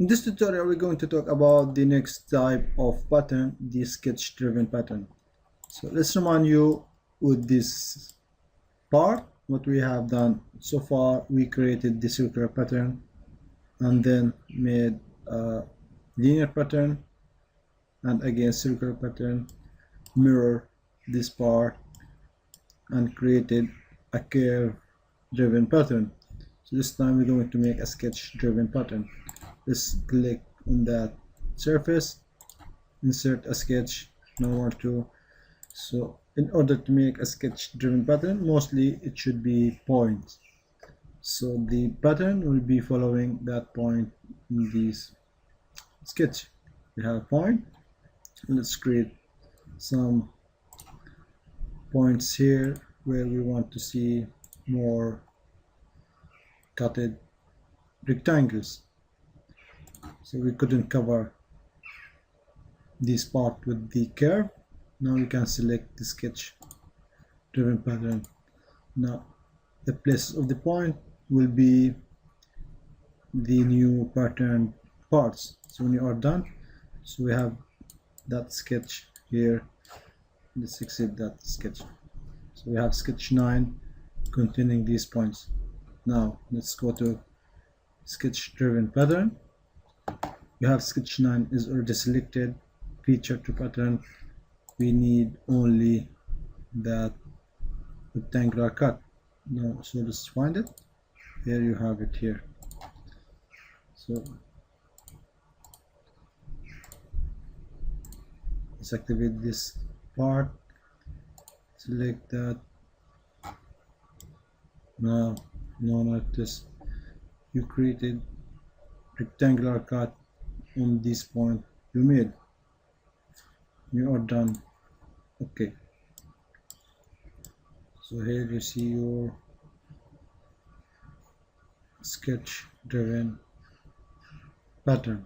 In this tutorial, we're going to talk about the next type of pattern, the sketch-driven pattern. So let's remind you with this part, what we have done so far. We created the circular pattern and then made a linear pattern and again circular pattern, mirror this part and created a curve-driven pattern. So this time we're going to make a sketch-driven pattern. Let's click on that surface, insert a sketch, now I want to. So in order to make a sketch-driven pattern, mostly it should be points. So the pattern will be following that point in this sketch. We have a point. Let's create some points here where we want to see more cutted rectangles. So we couldn't cover this part with the curve. Now we can select the sketch driven pattern. Now the places of the point will be the new pattern parts. So when you are done, so we have that sketch here. Let's exit that sketch. So we have sketch 9 containing these points. Now let's go to sketch driven pattern. We have sketch 9 is already selected, feature to pattern. We need only that rectangular cut. Now, so let's find it. Here you have it here. So let's activate this part, select that. Now notice you created rectangular cut on this point you made. You are done. Okay, so here you see your sketch driven pattern.